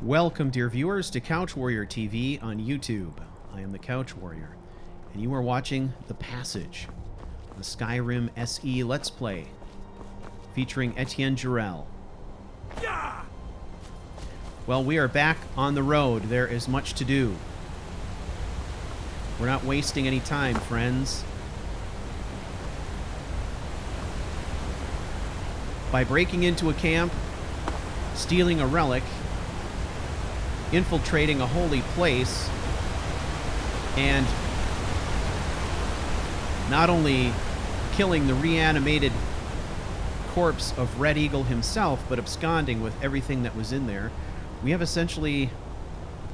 Welcome, dear viewers, to Couch Warrior TV on YouTube. I am the Couch Warrior, and you are watching The Passage, the Skyrim SE Let's Play, featuring Ettient Jorel. Yeah! Well, we are back on the road. There is much to do. We're not wasting any time, friends. By breaking into a camp, stealing a relic, infiltrating a holy place, and not only killing the reanimated corpse of Red Eagle himself, but absconding with everything that was in there, we have essentially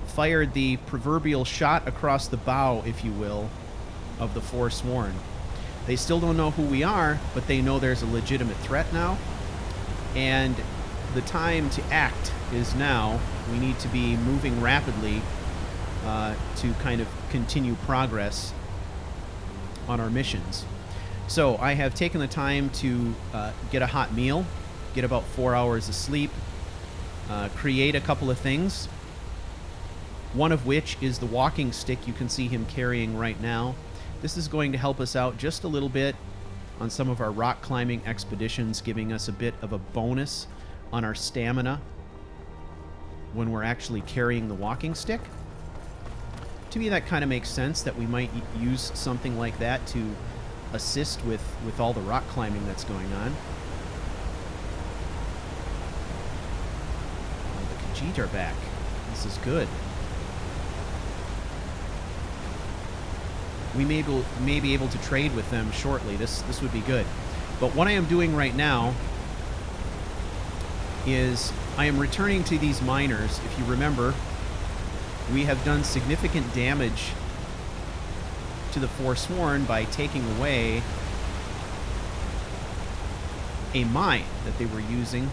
fired the proverbial shot across the bow, if you will, of the Forsworn. They still don't know who we are, but they know there's a legitimate threat now, and the time to act is now. We need to be moving rapidly to kind of continue progress on our missions. So I have taken the time to get a hot meal, get about 4 hours of sleep, create a couple of things, one of which is the walking stick you can see him carrying right now. This is going to help us out just a little bit on some of our rock climbing expeditions, giving us a bit of a bonus on our stamina when we're actually carrying the walking stick. To me, that kind of makes sense that we might use something like that to assist with all the rock climbing that's going on. Oh, the Khajiit are back. This is good. We may be able to trade with them shortly. This would be good. But what I am doing right now is I am returning to these miners. If you remember, we have done significant damage to the Forsworn by taking away a mine that they were using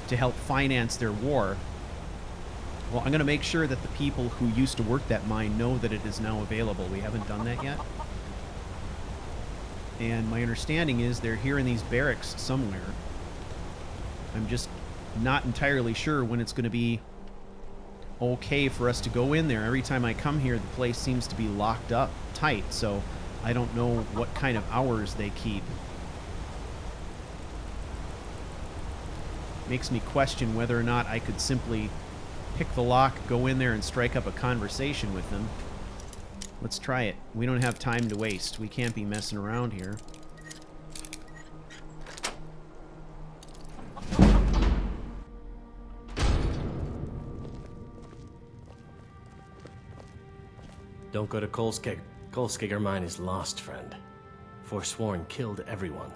to help finance their war. Well, I'm going to make sure that the people who used to work that mine know that it is now available. We haven't done that yet. And my understanding is they're here in these barracks somewhere. I'm just not entirely sure when it's going to be okay for us to go in there. Every time I come here, the place seems to be locked up tight, so I don't know what kind of hours they keep. Makes me question whether or not I could simply pick the lock, go in there, and strike up a conversation with them. Let's try it. We don't have time to waste. We can't be messing around here. Don't go to Kolskegger. Kolskegger mine is lost, friend. Forsworn killed everyone.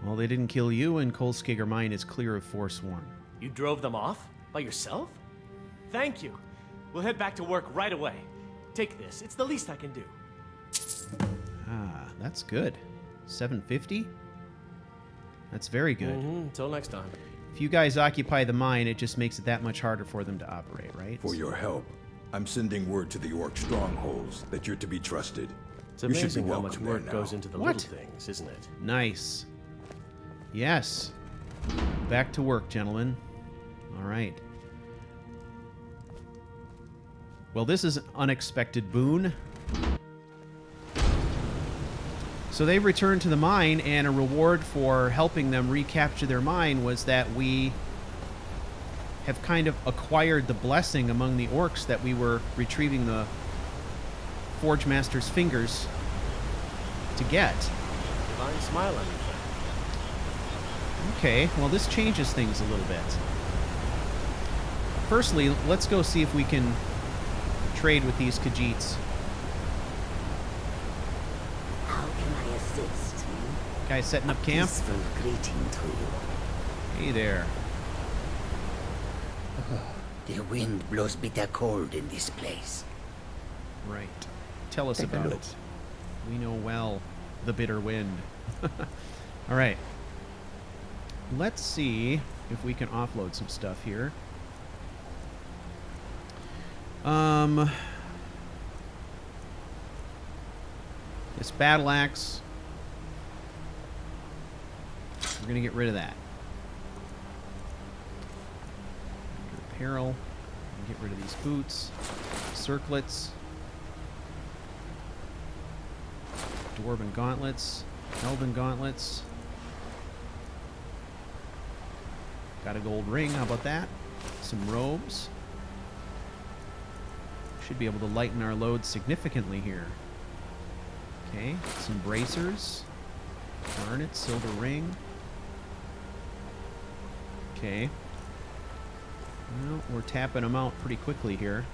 Well, they didn't kill you, and Kolskegger mine is clear of Forsworn. You drove them off? By yourself? Thank you. We'll head back to work right away. Take this. It's the least I can do. Ah, that's good. 750? That's very good. Until next time. If you guys occupy the mine, it just makes it that much harder for them to operate, right? For your help, I'm sending word to the orc strongholds that you're to be trusted. It's You should be amazing how much welcome there work now. goes into the What? little things, isn't it? Nice. Yes. Back to work, gentlemen. All right. Well, this is an unexpected boon. So they returned to the mine, and a reward for helping them recapture their mine was that we have kind of acquired the blessing among the orcs that we were retrieving the Forge Master's fingers to get. Divine smile on you, friend. Okay, well, this changes things a little bit. Firstly, let's go see if we can trade with these Khajiits. How can I assist? Guys setting up camp? Peaceful greeting to you. Hey there. The wind blows bitter cold in this place. Right. Tell us Take a about look. it. We know well the bitter wind. All right. Let's see if we can offload some stuff here. This battle axe. We're going to get rid of that. Under apparel. Get rid of these boots. Circlets. Dwarven gauntlets. Elven gauntlets. Got a gold ring. How about that? Some robes. Should be able to lighten our load significantly here. Okay, some bracers. Garnet, silver ring. Okay. Well, we're tapping them out pretty quickly here.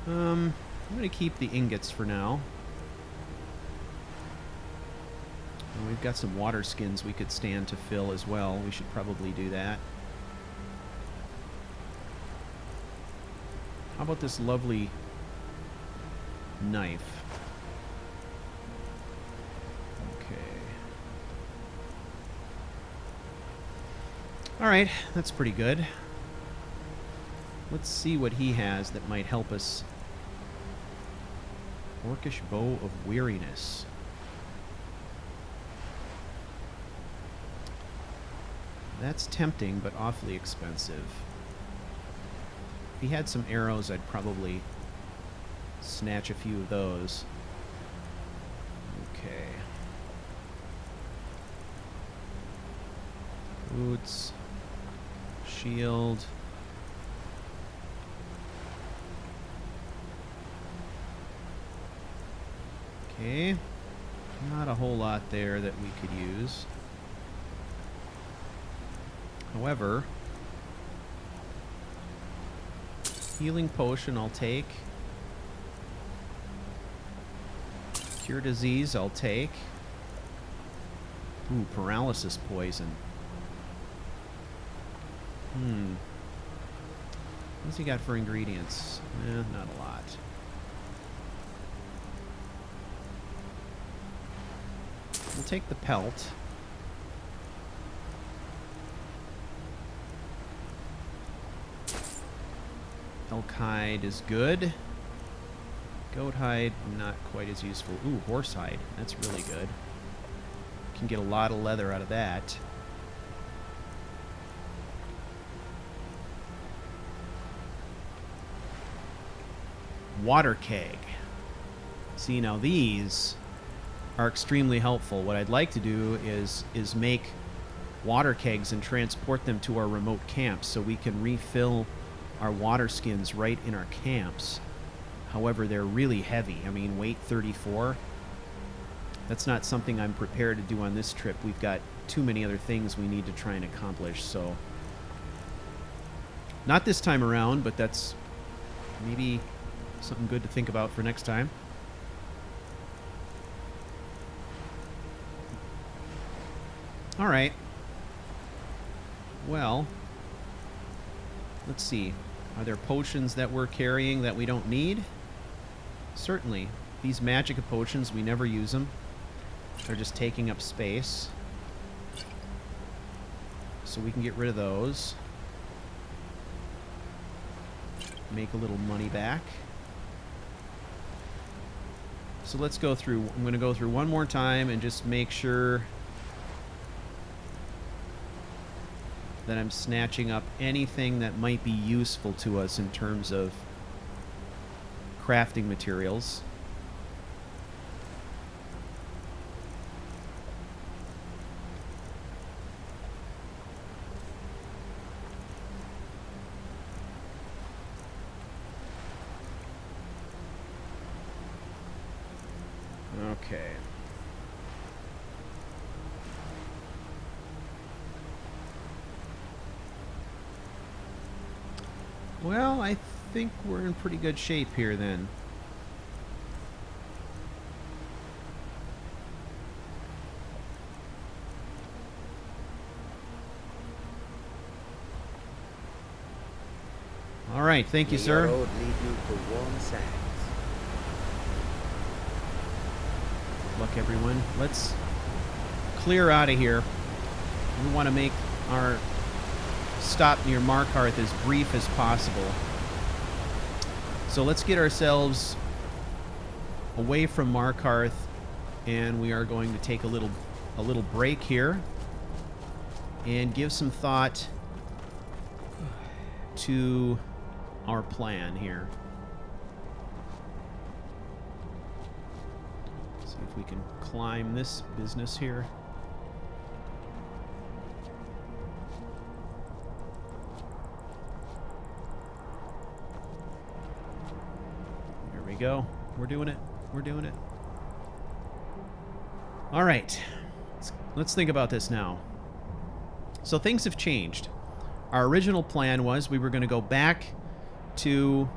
I'm going to keep the ingots for now. And we've got some water skins we could stand to fill as well. We should probably do that. How about this lovely knife? Alright, that's pretty good. Let's see what he has that might help us. Orcish Bow of Weariness. That's tempting, but awfully expensive. If he had some arrows, I'd probably snatch a few of those. Okay. Boots. Shield. Okay. Not a whole lot there that we could use. However, healing potion I'll take. Cure disease I'll take. Ooh, paralysis poison. What's he got for ingredients? Not a lot. We'll take the pelt. Elk hide is good. Goat hide, not quite as useful. Ooh, horse hide. That's really good. Can get a lot of leather out of that. Water keg. See, now these are extremely helpful. What I'd like to do is make water kegs and transport them to our remote camps so we can refill our water skins right in our camps. However, they're really heavy. I mean, weight 34. That's not something I'm prepared to do on this trip. We've got too many other things we need to try and accomplish, so not this time around, but that's maybe something good to think about for next time. All right. Well, let's see. Are there potions that we're carrying that we don't need? Certainly. These magic potions, we never use them. They're just taking up space. So we can get rid of those. Make a little money back. So let's go through. I'm going to go through one more time and just make sure that I'm snatching up anything that might be useful to us in terms of crafting materials. Okay. Well, I think we're in pretty good shape here then. All right, thank you, sir. The road lead you to warm sands. Good luck, everyone. Let's clear out of here. We want to make our stop near Markarth as brief as possible. So let's get ourselves away from Markarth, and we are going to take a little break here and give some thought to our plan here. See if we can climb this business here. There we go. We're doing it. We're doing it. All right. Let's think about this now. So things have changed. Our original plan was we were going to go back to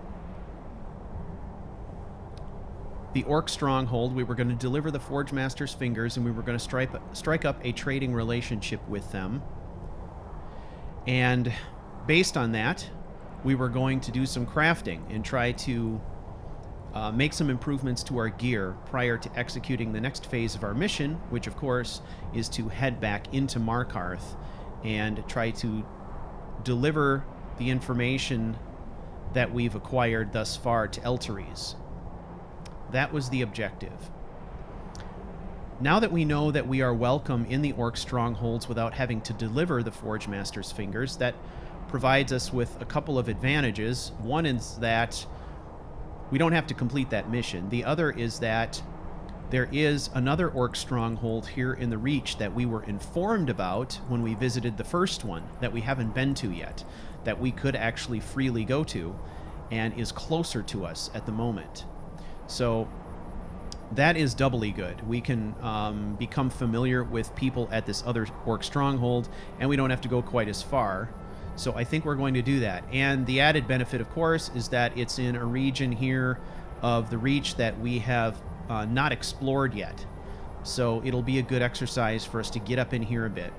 the Orc stronghold. We were going to deliver the Forge Master's fingers, and we were going to strike up a trading relationship with them. And based on that, we were going to do some crafting and try to make some improvements to our gear prior to executing the next phase of our mission, which of course is to head back into Markarth and try to deliver the information that we've acquired thus far to Eltares. That was the objective. Now that we know that we are welcome in the Orc strongholds without having to deliver the Forge Master's fingers, that provides us with a couple of advantages. One is that we don't have to complete that mission. The other is that there is another Orc stronghold here in the Reach that we were informed about when we visited the first one, that we haven't been to yet, that we could actually freely go to, and is closer to us at the moment. So that is doubly good. We can become familiar with people at this other Orc stronghold, and we don't have to go quite as far. So I think we're going to do that. And the added benefit, of course, is that it's in a region here of the Reach that we have not explored yet. So it'll be a good exercise for us to get up in here a bit.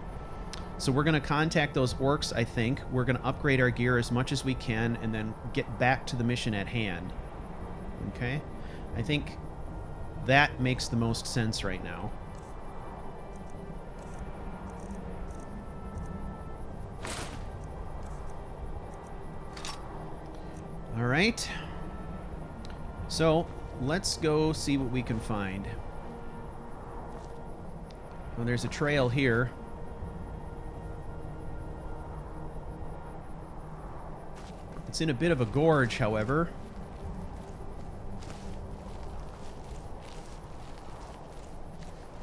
So we're going to contact those orcs, I think. We're going to upgrade our gear as much as we can and then get back to the mission at hand. Okay? I think that makes the most sense right now. All right. So let's go see what we can find. Well, there's a trail here. It's in a bit of a gorge, however.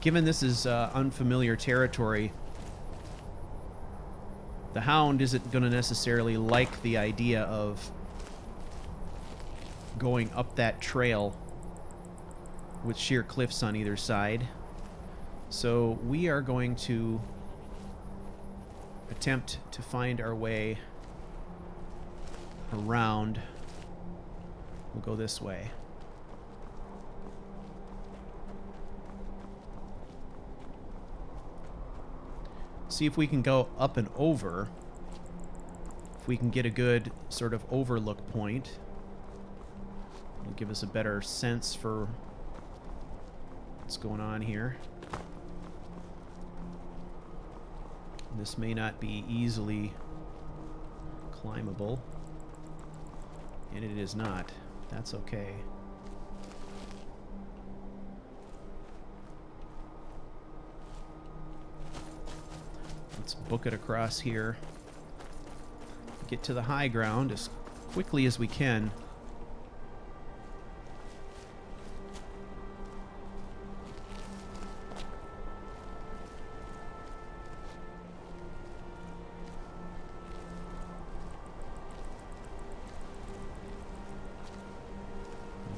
Given this is unfamiliar territory, the Hound isn't going to necessarily like the idea of going up that trail with sheer cliffs on either side. So we are going to attempt to find our way around. We'll go this way. See if we can go up and over. If we can get a good sort of overlook point. It'll give us a better sense for what's going on here. This may not be easily climbable. And it is not. That's okay. Let's book it across here. Get to the high ground as quickly as we can.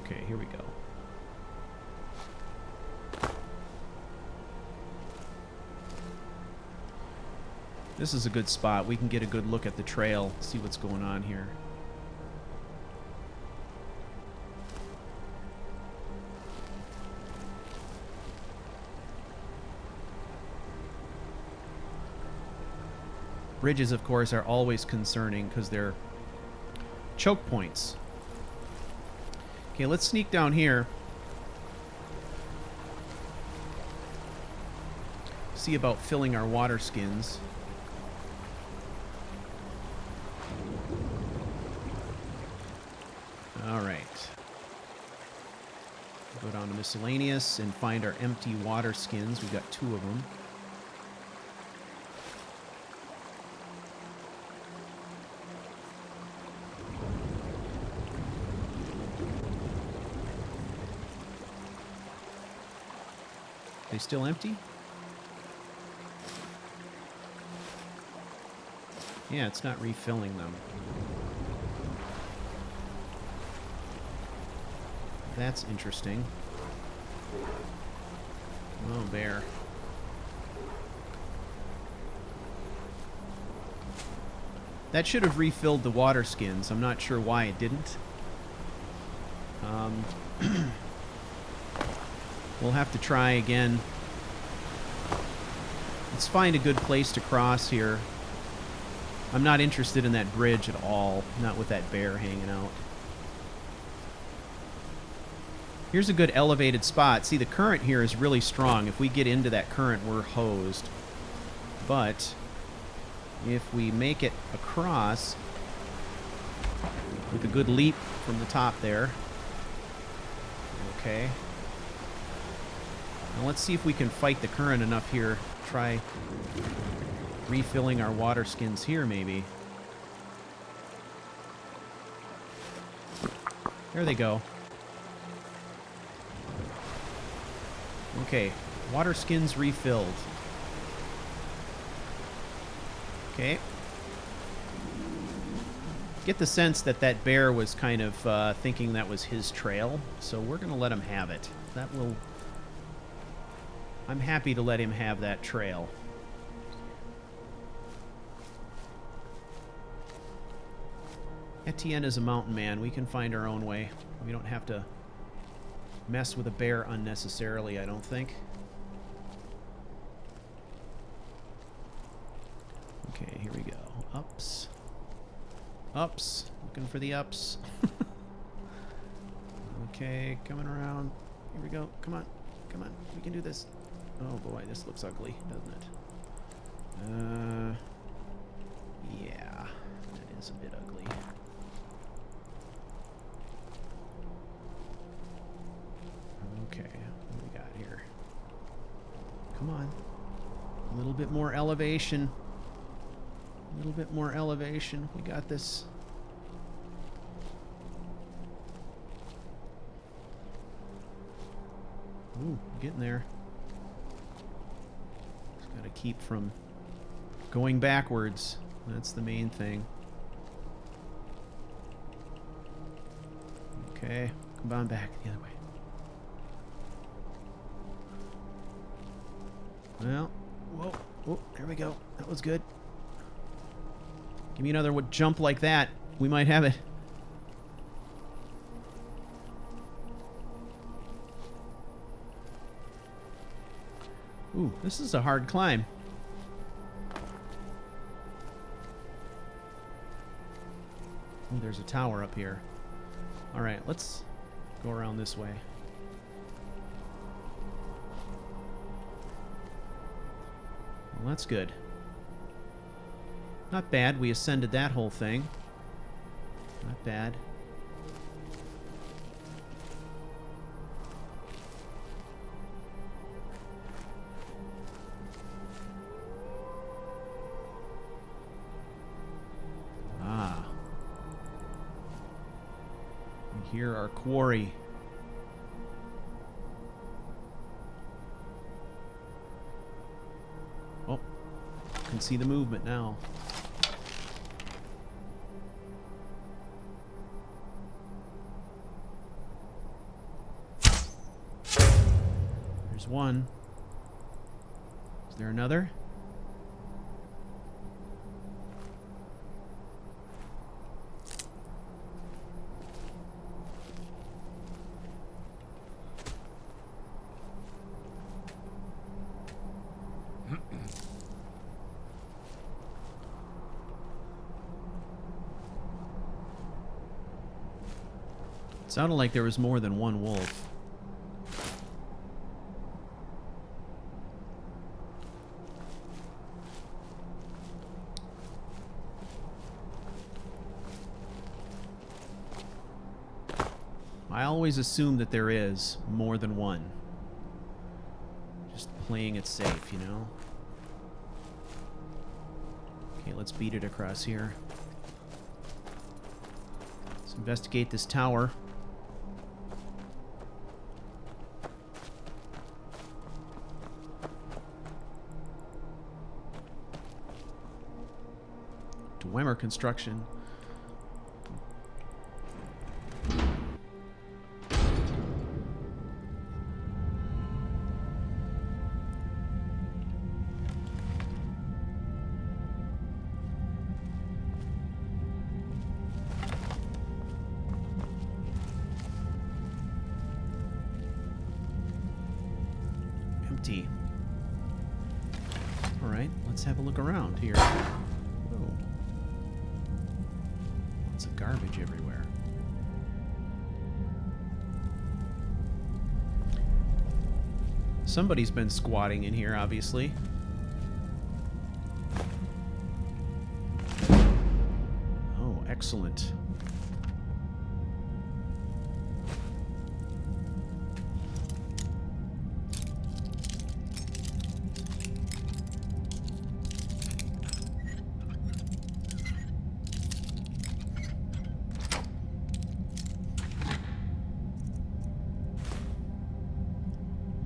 Okay, here we go. This is a good spot. We can get a good look at the trail, see what's going on here. Bridges, of course, are always concerning because they're choke points. Okay, let's sneak down here. See about filling our water skins. Alright. Go down to miscellaneous and find our empty water skins. We've got 2 of them. They still empty? Yeah, it's not refilling them. That's interesting. Oh, bear. That should have refilled the water skins. I'm not sure why it didn't. We'll have to try again. Let's find a good place to cross here. I'm not interested in that bridge at all. Not with that bear hanging out. Here's a good elevated spot. See, the current here is really strong. If we get into that current, we're hosed. But if we make it across with a good leap from the top there. Okay. Now let's see if we can fight the current enough here. Try refilling our water skins here, maybe. There they go. Okay, water skins refilled. Okay. Get the sense that that bear was kind of thinking that was his trail, so we're going to let him have it. That will... I'm happy to let him have that trail. Ettient is a mountain man. We can find our own way. We don't have to mess with a bear unnecessarily, I don't think. Okay, here we go. Ups. Ups. Looking for the ups. Okay, coming around. Here we go. Come on. Come on. We can do this. Oh boy, this looks ugly, doesn't it? Yeah. That is a bit ugly. Okay, what do we got here? Come on. A little bit more elevation. A little bit more elevation. We got this. Ooh, getting there. Just gotta keep from going backwards. That's the main thing. Okay, come on back the other way. Well, whoa, whoa, there we go. That was good. Give me another jump like that. We might have it. Ooh, this is a hard climb. Ooh, there's a tower up here. All right, let's go around this way. Well, that's good. Not bad. We ascended that whole thing. Not bad. Ah. And here our quarry. Oh, can see the movement now. There's one. Is there another? Sounded like there was more than one wolf. I always assume that there is more than one. Just playing it safe, you know? Okay, let's beat it across here. Let's investigate this tower. Weimar construction. Empty. All right, let's have a look around here. Whoa. Lots of garbage everywhere. Somebody's been squatting in here, obviously. Oh, excellent.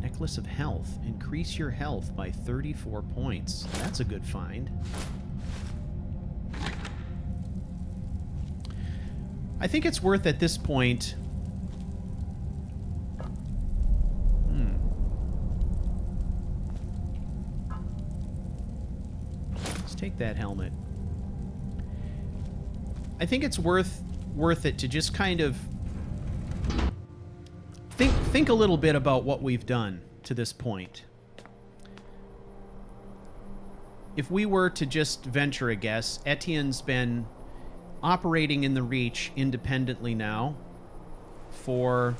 Necklace of Health. Increase your health by 34 points. That's a good find. I think it's worth at this point... Let's take that helmet. I think it's worth it to just kind of think a little bit about what we've done to this point. If we were to just venture a guess, Etienne's been operating in the Reach independently now for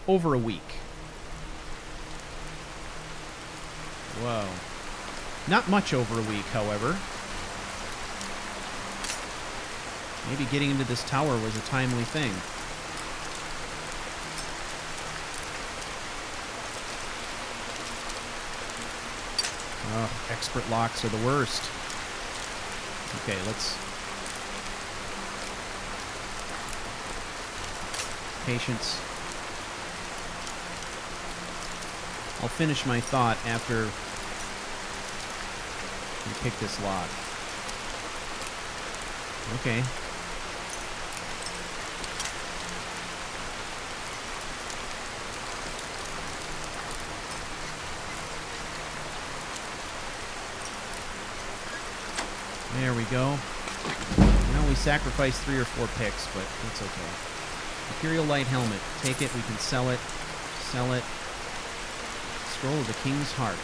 over a week. Whoa. Not much over a week, however. Maybe getting into this tower was a timely thing. Oh, expert locks are the worst. Okay, let's... Patience. I'll finish my thought after we pick this lock. Okay. There we go. Well, we sacrificed 3 or 4 picks, but it's okay. Imperial Light Helmet. Take it. We can sell it. Sell it. Scroll of the King's Heart.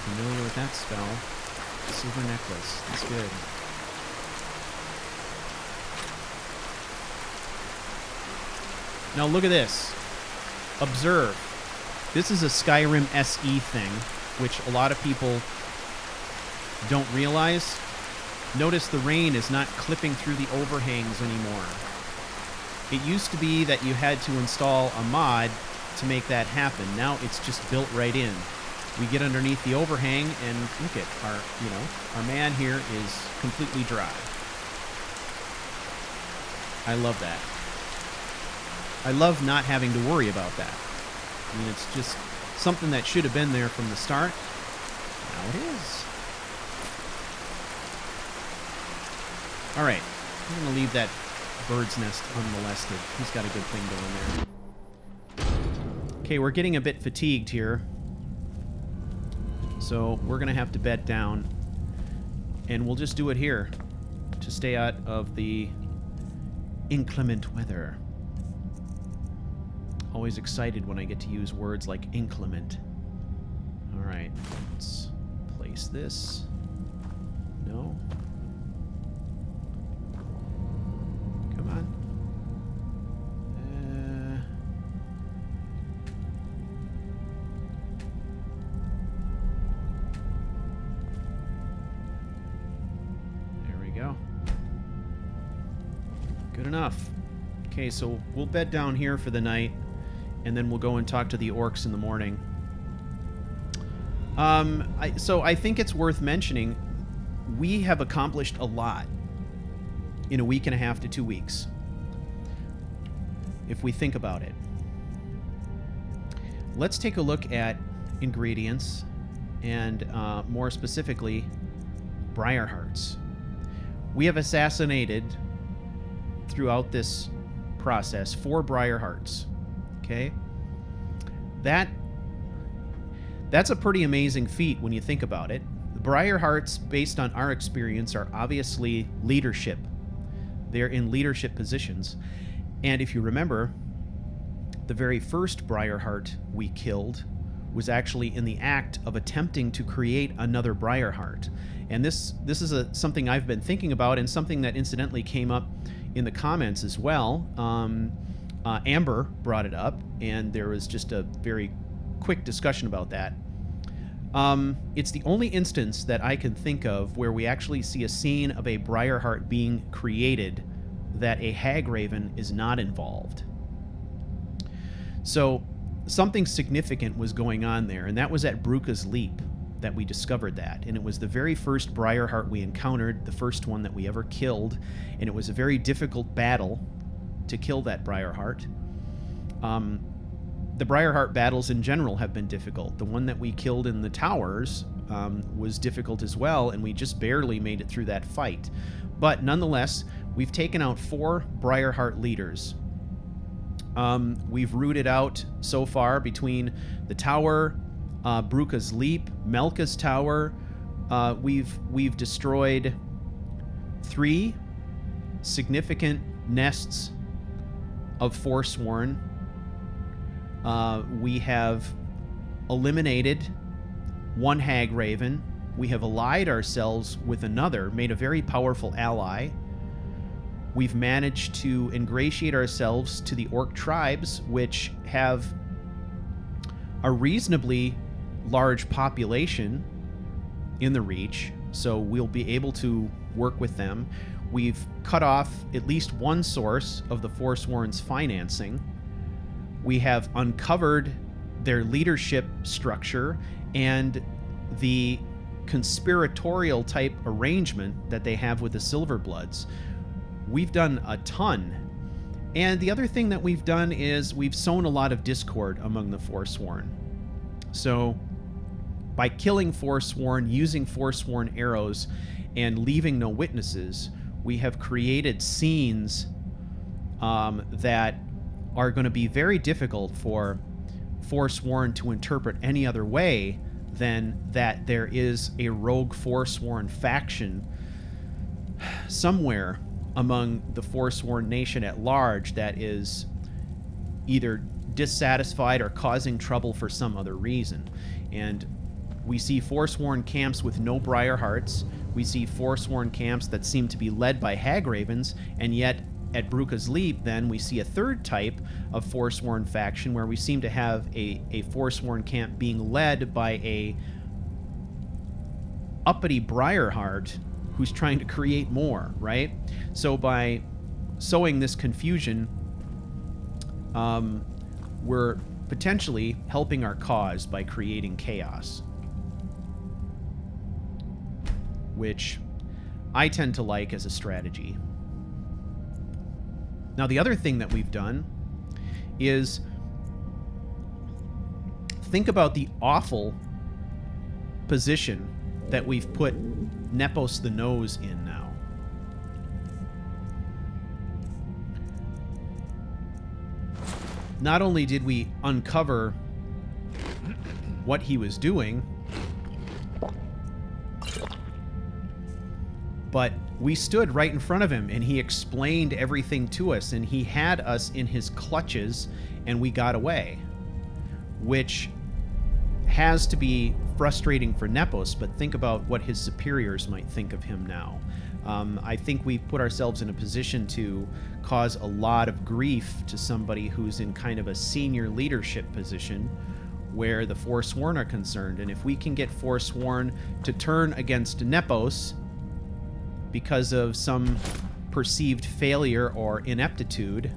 Familiar with that spell. Silver Necklace. That's good. Now look at this. Observe. This is a Skyrim SE thing, which a lot of people don't realize. Notice the rain is not clipping through the overhangs anymore. It used to be that you had to install a mod to make that happen. Now it's just built right in. We get underneath the overhang and look at our man here is completely dry. I love that. I love not having to worry about that. I mean, it's just something that should have been there from the start. Now it is. All right, I'm going to leave that bird's nest unmolested. He's got a good thing going there. Okay, we're getting a bit fatigued here. So we're going to have to bed down. And we'll just do it here to stay out of the inclement weather. Always excited when I get to use words like inclement. All right, let's place this. No. Come on. There we go. Good enough. Okay, so we'll bed down here for the night, and then we'll go and talk to the orcs in the morning. So I think it's worth mentioning, we have accomplished a lot in a week and a half to 2 weeks, if we think about it. Let's take a look at ingredients, and more specifically, briar hearts. We have assassinated, throughout this process, 4 Briarhearts. Okay? That's a pretty amazing feat when you think about it. The Briarhearts, based on our experience, are obviously leadership. They're in leadership positions. And if you remember, the very first Briarheart we killed was actually in the act of attempting to create another Briarheart. And this is something I've been thinking about, and something that incidentally came up in the comments as well. Amber brought it up, and there was just a very quick discussion about that. It's the only instance that I can think of where we actually see a scene of a Briarheart being created that a Hagraven is not involved. So something significant was going on there, and that was at Bruka's Leap that we discovered that. And it was the very first Briarheart we encountered, the first one that we ever killed, and it was a very difficult battle to kill that Briarheart. The Briarheart battles in general have been difficult. The one that we killed in the towers was difficult as well, and we just barely made it through that fight. But nonetheless, we've taken out 4 Briarheart leaders. We've rooted out so far between the tower, Bruka's Leap, Melka's Tower. We've destroyed 3 significant nests of Forsworn. We have eliminated 1 Hagraven. We have allied ourselves with another, made a very powerful ally. We've managed to ingratiate ourselves to the Orc tribes, which have a reasonably large population in the Reach, so we'll be able to work with them. We've cut off at least one source of the Forsworn's financing. We have uncovered their leadership structure and the conspiratorial type arrangement that they have with the Silverbloods. We've done a ton. And the other thing that we've done is we've sown a lot of discord among the Forsworn. So by killing Forsworn, using Forsworn arrows, and leaving no witnesses, we have created scenes that are going to be very difficult for Forsworn to interpret any other way than that there is a rogue Forsworn faction somewhere among the Forsworn nation at large that is either dissatisfied or causing trouble for some other reason. And we see Forsworn camps with no Briarhearts. We see Forsworn camps that seem to be led by Hagravens, and yet at Bruka's Leap, then, we see a third type of Forsworn faction where we seem to have a Forsworn camp being led by a uppity Briarheart who's trying to create more, right? So by sowing this confusion, we're potentially helping our cause by creating chaos, which I tend to like as a strategy. Now, the other thing that we've done is think about the awful position that we've put Nepos the Nose in now. Not only did we uncover what he was doing, but we stood right in front of him and he explained everything to us, and he had us in his clutches and we got away, which has to be frustrating for Nepos, but think about what his superiors might think of him now. I think we've put ourselves in a position to cause a lot of grief to somebody who's in kind of a senior leadership position where the Forsworn are concerned. And if we can get Forsworn to turn against Nepos because of some perceived failure or ineptitude,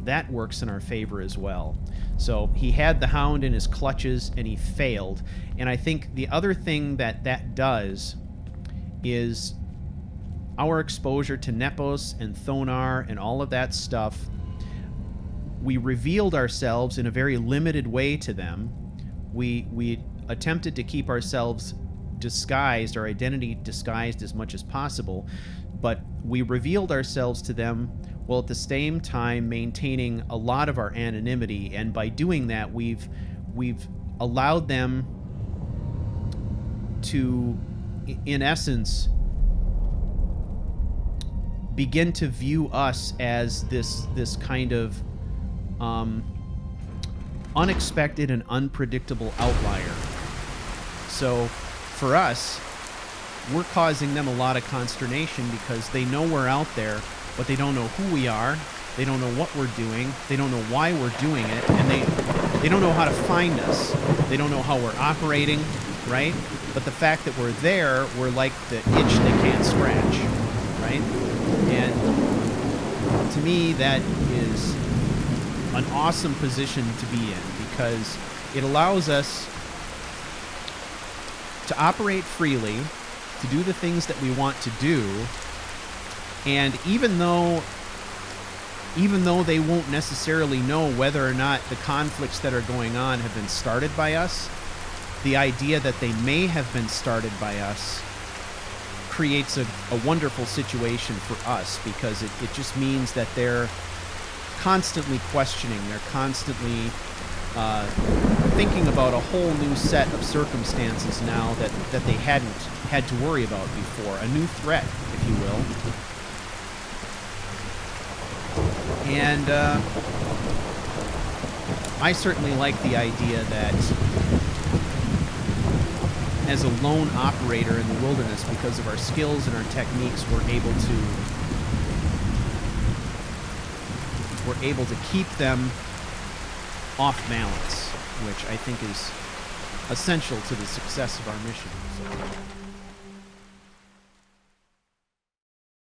that works in our favor as well. So he had the Hound in his clutches and he failed. And I think the other thing that does is our exposure to Nepos and Thonar and all of that stuff. We revealed ourselves in a very limited way to them. We attempted to keep ourselves disguised, our identity disguised as much as possible, but we revealed ourselves to them while at the same time maintaining a lot of our anonymity, and by doing that we've allowed them to, in essence, begin to view us as this kind of unexpected and unpredictable outlier. So for us, we're causing them a lot of consternation because they know we're out there, but they don't know who we are, they don't know what we're doing, they don't know why we're doing it, and they don't know how to find us. They don't know how we're operating, right? But the fact that we're there, we're like the itch they can't scratch, right? And to me, that is an awesome position to be in, because it allows us to operate freely, to do the things that we want to do, and even though they won't necessarily know whether or not the conflicts that are going on have been started by us, the idea that they may have been started by us creates a wonderful situation for us, because it just means that they're constantly questioning, they're constantly thinking about a whole new set of circumstances now that they hadn't had to worry about before, a new threat, if you will. And I certainly like the idea that as a lone operator in the wilderness, because of our skills and our techniques, we're able to keep them off balance, which I think is essential to the success of our mission. So.